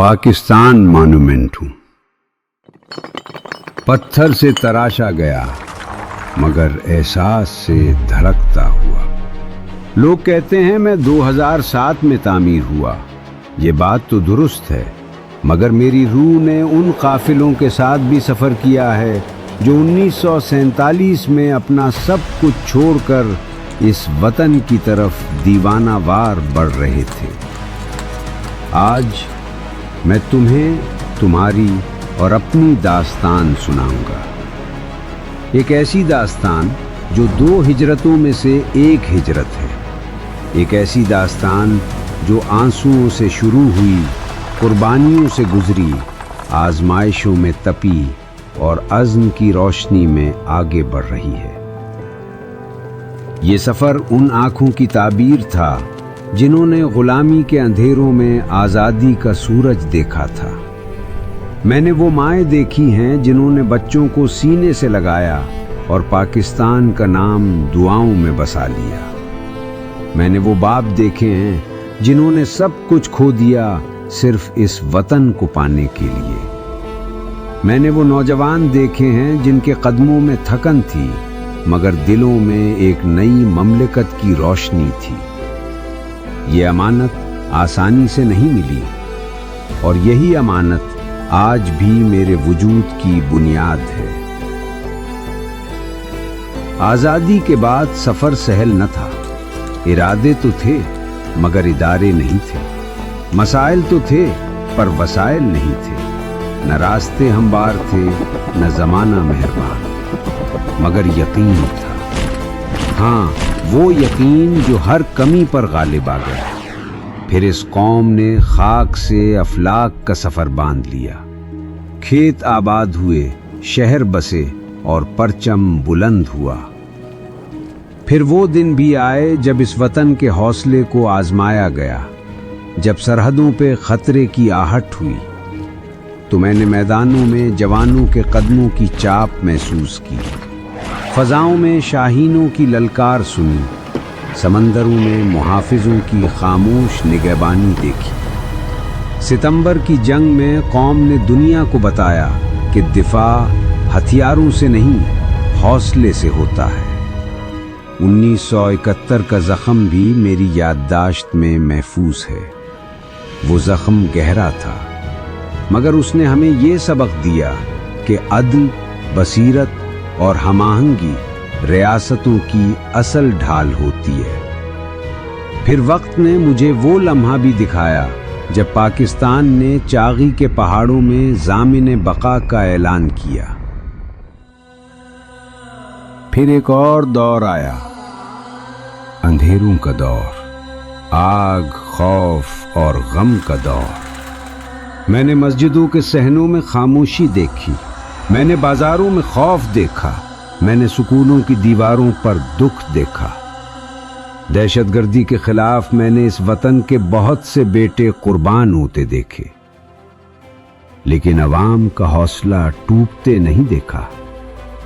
Pakistan monument हूँ। पत्थर से तराशा गया मगर एहसास से धड़कता हुआ। लोग कहते हैं मैं 2007 में तामीर हुआ। ये बात तो दुरुस्त है, मगर मेरी रूह ने उन काफिलों के साथ भी सफ़र किया है जो 1947 में अपना सब कुछ छोड़कर इस वतन की तरफ दीवाना वार बढ़ रहे थे। आज मैं तुम्हें तुम्हारी और अपनी दास्तान सुनाऊंगा। एक ऐसी दास्तान जो 2 हिजरतों में से एक हिजरत है। एक ऐसी दास्तान जो आंसुओं से शुरू हुई, कुर्बानियों से गुजरी, आजमाइशों में तपी और अज़्म की रोशनी में आगे बढ़ रही है। ये सफ़र उन आँखों की ताबीर था जिन्होंने गुलामी के अंधेरों में आज़ादी का सूरज देखा था। मैंने वो माएँ देखी हैं जिन्होंने बच्चों को सीने से लगाया और पाकिस्तान का नाम दुआओं में बसा लिया। मैंने वो बाप देखे हैं जिन्होंने सब कुछ खो दिया सिर्फ इस वतन को पाने के लिए। मैंने वो नौजवान देखे हैं जिनके कदमों में थकन थी मगर दिलों में एक नई ममलकत की रोशनी थी। ये अमानत आसानी से नहीं मिली और यही अमानत आज भी मेरे वजूद की बुनियाद है। आज़ादी के बाद सफ़र सहल न था। इरादे तो थे मगर इदारे नहीं थे। मसाइल तो थे पर वसाइल नहीं थे। न रास्ते हमवार थे न ज़माना मेहरबान, मगर यकीन था। हाँ, वो यकीन जो हर कमी पर गालिब आ गया। फिर इस कौम ने खाक से अफलाक का सफ़र बांध लिया। खेत आबाद हुए, शहर बसे और परचम बुलंद हुआ। फिर वो दिन भी आए जब इस वतन के हौसले को आजमाया गया, जब सरहदों पे खतरे की आहट हुई। तो मैंने मैदानों में जवानों के कदमों की चाप महसूस की, फ़ज़ाओं में शाहीनों की ललकार सुनी, समंदरों में मुहाफ़िज़ों की खामोश निगहबानी देखी। सितंबर की जंग में कौम ने दुनिया को बताया कि दिफा हथियारों से नहीं हौसले से होता है। 1971 का ज़ख्म भी मेरी याददाश्त में महफूज है। वो ज़ख्म गहरा था मगर उसने हमें ये सबक दिया कि अदल, बसीरत और हमाहंगी रियासतों की असल ढाल होती है। फिर वक्त ने मुझे वो लम्हा भी दिखाया जब पाकिस्तान ने चागी के पहाड़ों में ज़ामिन बका का ऐलान किया। फिर एक और दौर आया, अंधेरों का दौर, आग, खौफ और गम का दौर। मैंने मस्जिदों के सहनों में खामोशी देखी, मैंने बाजारों में खौफ देखा, मैंने सुकूनों की दीवारों पर दुख देखा। दहशतगर्दी के खिलाफ मैंने इस वतन के बहुत से बेटे कुर्बान होते देखे, लेकिन अवाम का हौसला टूटते नहीं देखा।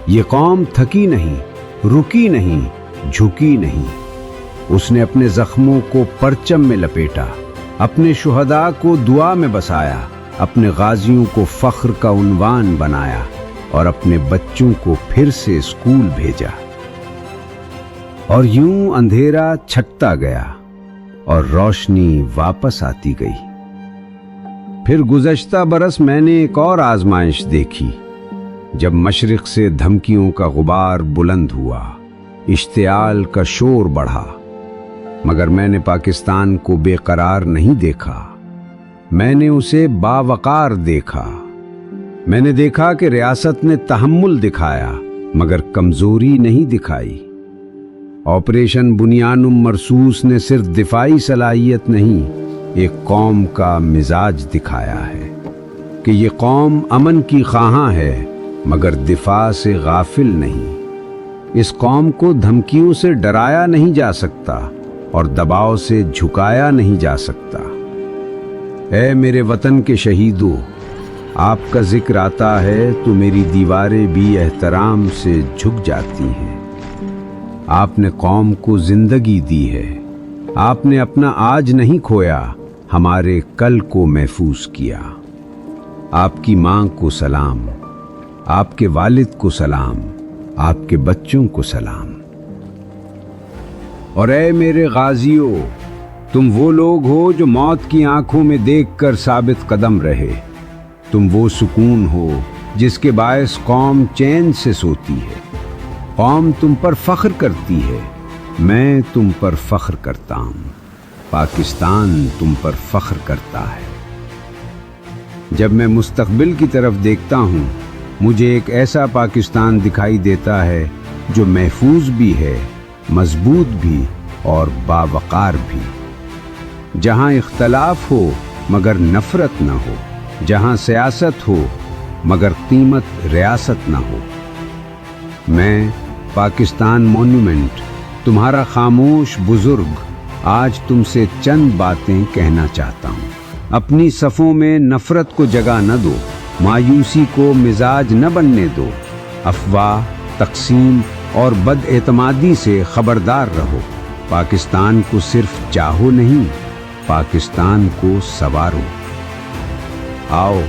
ये कौम थकी नहीं, रुकी नहीं, झुकी नहीं। उसने अपने जख्मों को परचम में लपेटा, अपने शुहदा को दुआ में बसाया, अपने गाजियों को फख्र का उन्वान बनाया और अपने बच्चों को फिर से स्कूल भेजा। और यूं अंधेरा छटता गया और रोशनी वापस आती गई। फिर गुज़श्ता बरस मैंने एक और आजमाइश देखी, जब मशरिक से धमकियों का गुबार बुलंद हुआ, इश्तियाल का शोर बढ़ा। मगर मैंने पाकिस्तान को बेकरार नहीं देखा, मैंने उसे बावकार देखा। मैंने देखा कि रियासत ने तहम्मुल दिखाया मगर कमजोरी नहीं दिखाई। ऑपरेशन बुनियानुम मरसूस ने सिर्फ दिफाई सलाहियत नहीं, एक कौम का मिजाज दिखाया है कि ये कौम अमन की ख़्वाहां है मगर दिफा से गाफिल नहीं। इस कौम को धमकियों से डराया नहीं जा सकता और दबाव से झुकाया नहीं जा सकता। ऐ मेरे वतन के शहीदों, आपका जिक्र आता है तो मेरी दीवारें भी एहतराम से झुक जाती हैं। आपने कौम को जिंदगी दी है, आपने अपना आज नहीं खोया, हमारे कल को महफूज किया। आपकी माँ को सलाम, आपके वालिद को सलाम, आपके बच्चों को सलाम। और ऐ मेरे गाजियों, तुम वो लोग हो जो मौत की आंखों में देखकर साबित कदम रहे। तुम वो सुकून हो जिसके बायस कौम चैन से सोती है। कौम तुम पर फख्र करती है, मैं तुम पर फख्र करता हूँ। पाकिस्तान तुम पर फख्र करता है। जब मैं मुस्तकबिल की तरफ देखता हूँ, मुझे एक ऐसा पाकिस्तान दिखाई देता है जो महफूज भी है, मजबूत भी और बावकार भी। जहाँ इख्तलाफ हो मगर नफरत न हो, जहाँ सियासत हो मगर कीमत रियासत न हो। मैं पाकिस्तान मॉन्यूमेंट, तुम्हारा खामोश बुजुर्ग, आज तुमसे चंद बातें कहना चाहता हूँ। अपनी सफ़ों में नफरत को जगह न दो, मायूसी को मिजाज न बनने दो। अफवाह, तकसीम और बदएतमादी से खबरदार रहो। पाकिस्तान को सिर्फ चाहो नहीं, पाकिस्तान को सवारो। आओ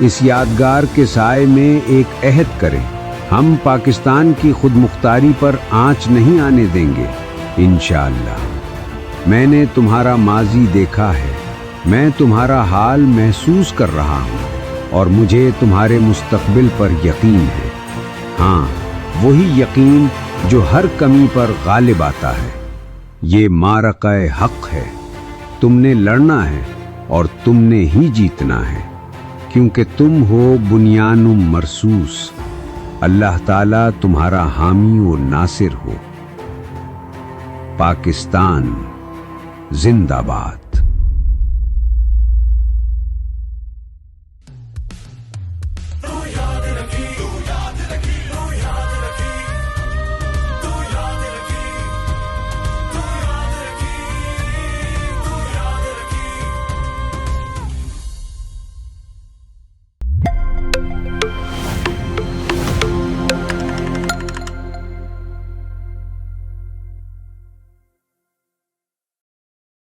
इस यादगार के साए में एक अहद करें। हम पाकिस्तान की खुद मुख्तारी पर आंच नहीं आने देंगे, इंशाअल्लाह। मैंने तुम्हारा माजी देखा है, मैं तुम्हारा हाल महसूस कर रहा हूँ और मुझे तुम्हारे मुस्तकबिल पर यकीन है। हाँ, वही यकीन जो हर कमी पर गालिब आता है। ये मारक़े हक़ है, तुमने लड़ना है और तुमने ही जीतना है, क्योंकि तुम हो बुनियानुम मरसूस। अल्लाह ताला तुम्हारा हामी और नासिर हो। पाकिस्तान जिंदाबाद।